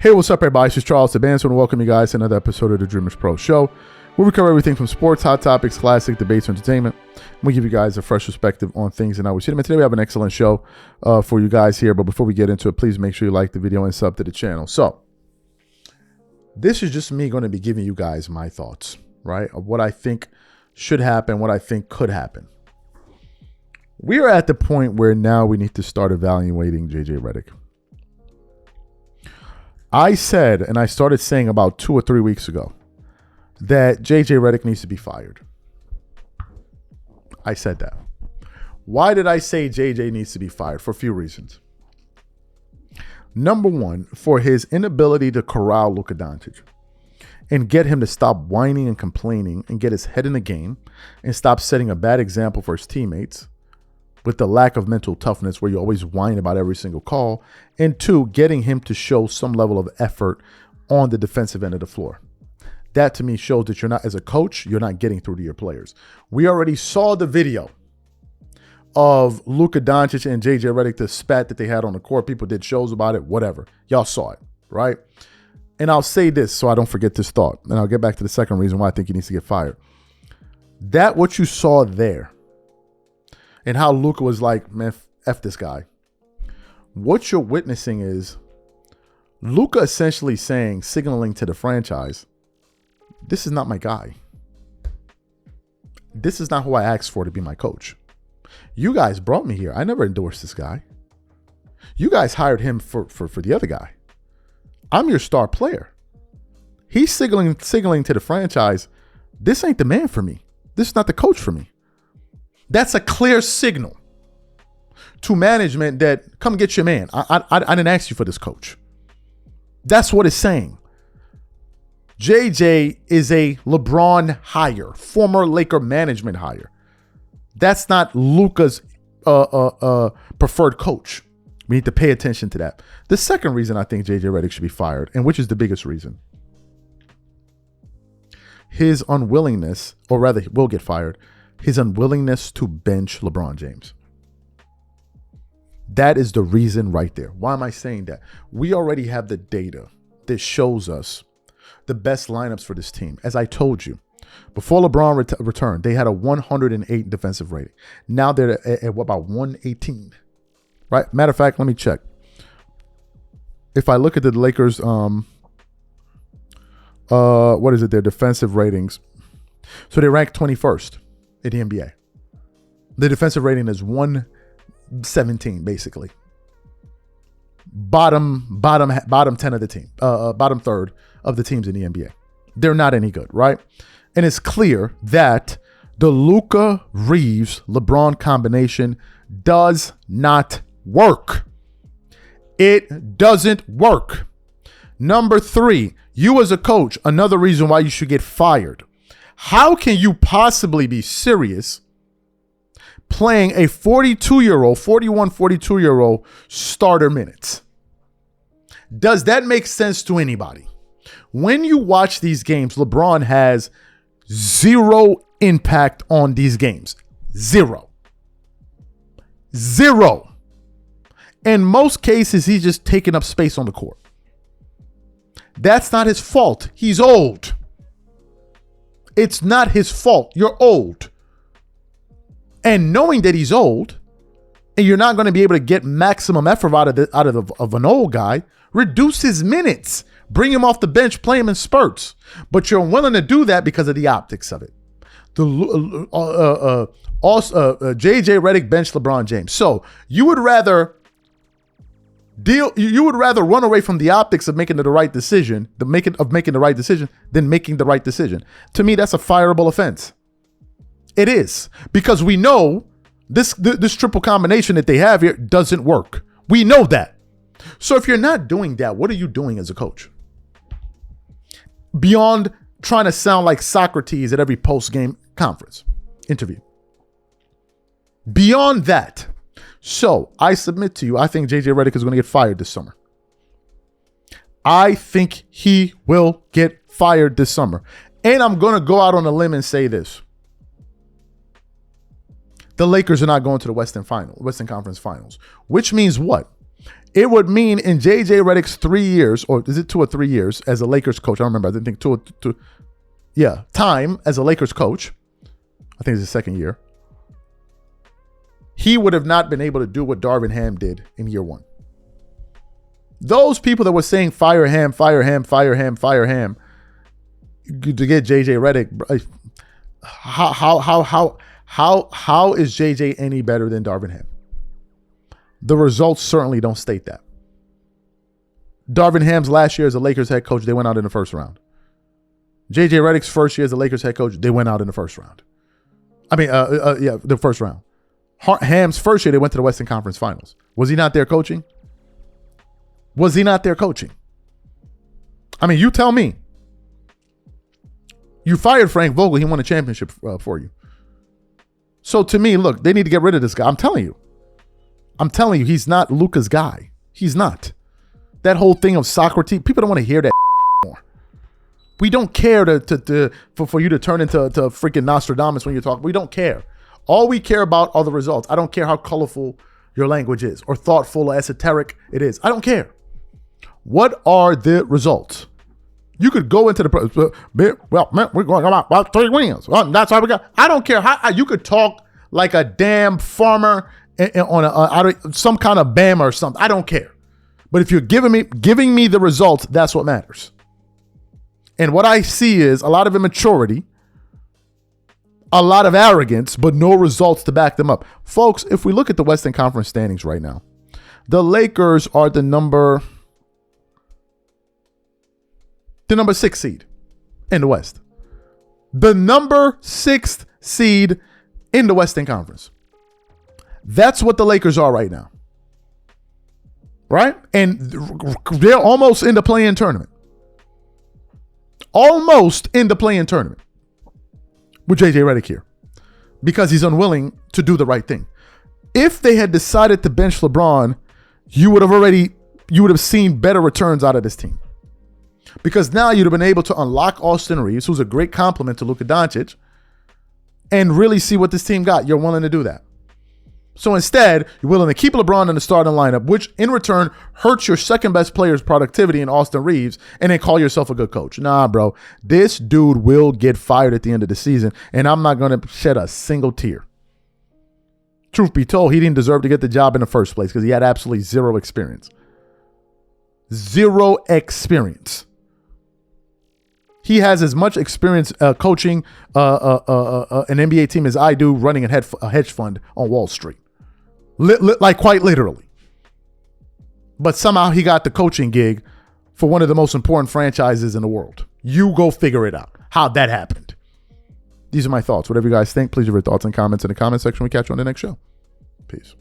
Hey, what's up, everybody? This is Charles the Band. I want to welcome you guys to another episode of the Dreamers Pro Show, where we cover everything from sports, hot topics, classic debates, entertainment. We give you guys a fresh perspective on things and how we see them. And today we have an excellent show for you guys here. But before we get into it, please make sure you like the video and sub to the channel. So this is just me going to be giving you guys my thoughts, right, of what I think should happen, what I think could happen. We are at the point where now we need to start evaluating JJ Redick. I said, and I started saying about 2 or 3 weeks ago, that JJ Redick needs to be fired. I said that. Why did I say JJ needs to be fired? For a few reasons. Number one, for his inability to corral Luka Doncic and get him to stop whining and complaining and get his head in the game and stop setting a bad example for his teammates with the lack of mental toughness where you always whine about every single call. And two, getting him to show some level of effort on the defensive end of the floor. That to me shows that you're not, as a coach, you're not getting through to your players. We already saw the video of Luka Doncic and JJ Redick, the spat that they had on the court. People did shows about it, whatever. Y'all saw it, right? And I'll say this so I don't forget this thought. And I'll get back to the second reason why I think he needs to get fired. That what you saw there and how Luka was like, man, F this guy. What you're witnessing is Luka essentially saying, signaling to the franchise, this is not my guy. This is not who I asked for to be my coach. You guys brought me here. I never endorsed this guy. You guys hired him for the other guy. I'm your star player. He's signaling to the franchise, this ain't the man for me. This is not the coach for me. That's a clear signal to management that come get your man. I didn't ask you for this coach. That's what it's saying. JJ is a LeBron hire, former Laker management hire. That's not Luka's preferred coach. We need to pay attention to that. The second reason I think JJ Redick should be fired, and which is the biggest reason, his unwillingness, or rather will get fired, his unwillingness to bench LeBron James. That is the reason right there. Why am I saying that? We already have the data that shows us the best lineups for this team. As I told you, before LeBron returned, they had a 108 defensive rating. Now they're at what, about 118, right? Matter of fact, let me check. If I look at the Lakers, what is it? Their defensive ratings. So they ranked 21st in the NBA. The defensive rating is 117, basically. Bottom 10 of the team, bottom third of the teams in the NBA. They're not any good, right? And it's clear that the Luka Reeves LeBron combination does not work. It doesn't work. Number three, you as a coach, another reason why you should get fired. How can you possibly be serious playing a 42-year-old starter minutes? Does that make sense to anybody? When you watch these games, LeBron has zero impact on these games. Zero. In most cases, he's just taking up space on the court. That's not his fault. He's old. It's not his fault. You're old. And knowing that he's old and you're not going to be able to get maximum effort out of an old guy, reduce his minutes. Bring him off the bench, play him in spurts. But you're willing to do that because of the optics of it. JJ Redick benched LeBron James. So you would rather run away from the optics of making the right decision, than making the right decision. To me, that's a fireable offense. It is, because we know this triple combination that they have here doesn't work. We know that. So if you're not doing that, what are you doing as a coach? Beyond trying to sound like Socrates at every post-game conference interview. Beyond that. So I submit to you, I think JJ Redick is going to get fired this summer. I think he will get fired this summer. And I'm going to go out on a limb and say this. The Lakers are not going to the Western Conference Finals, which means what? It would mean in JJ Redick's 3 years, or is it 2 or 3 years as a Lakers coach? I don't remember. I didn't think two. Yeah, time as a Lakers coach. I think it's his second year. He would have not been able to do what Darvin Ham did in year 1. Those people that were saying fire Ham to get JJ Redick, how is JJ any better than Darvin Ham? The results certainly don't state that. Darvin Ham's last year as a Lakers head coach, they went out in the first round. JJ Redick's first year as a Lakers head coach, they went out in the first round. The first round. Ham's first year, they went to the Western Conference Finals. Was he not there coaching? I mean, you tell me. You fired Frank Vogel. He won a championship for you. So to me, look, they need to get rid of this guy. I'm telling you, he's not Luka's guy. He's not. That whole thing of Socrates, people don't want to hear that anymore. We don't care for you to turn into freaking Nostradamus when you talk. We don't care. All we care about are the results. I don't care how colorful your language is or thoughtful or esoteric it is. I don't care. What are the results? You could go into well, man, we're going about 3 wins. Well, that's how we got. I don't care how you could talk like a damn farmer on some kind of Bama or something. I don't care. But if you're giving me the results, that's what matters. And what I see is a lot of immaturity, a lot of arrogance, but no results to back them up. Folks, if we look at the Western Conference standings right now, the Lakers are the number 6 seed in the West. The number 6th seed in the Western Conference. That's what the Lakers are right now. Right? And they're almost in the play-in tournament. Almost in the play-in tournament. With JJ Redick here. Because he's unwilling to do the right thing. If they had decided to bench LeBron, you would have seen better returns out of this team. Because now you'd have been able to unlock Austin Reeves, who's a great compliment to Luka Doncic, and really see what this team got. You're willing to do that. So instead, you're willing to keep LeBron in the starting lineup, which in return hurts your second best player's productivity in Austin Reeves, and then call yourself a good coach. Nah, bro. This dude will get fired at the end of the season, and I'm not going to shed a single tear. Truth be told, he didn't deserve to get the job in the first place because he had absolutely zero experience. Zero experience. He has as much experience coaching an NBA team as I do running a hedge fund on Wall Street. Like quite literally. But somehow he got the coaching gig for one of the most important franchises in the world. You go figure it out. How that happened. These are my thoughts. Whatever you guys think, please leave your thoughts and comments in the comment section. We catch you on the next show. Peace.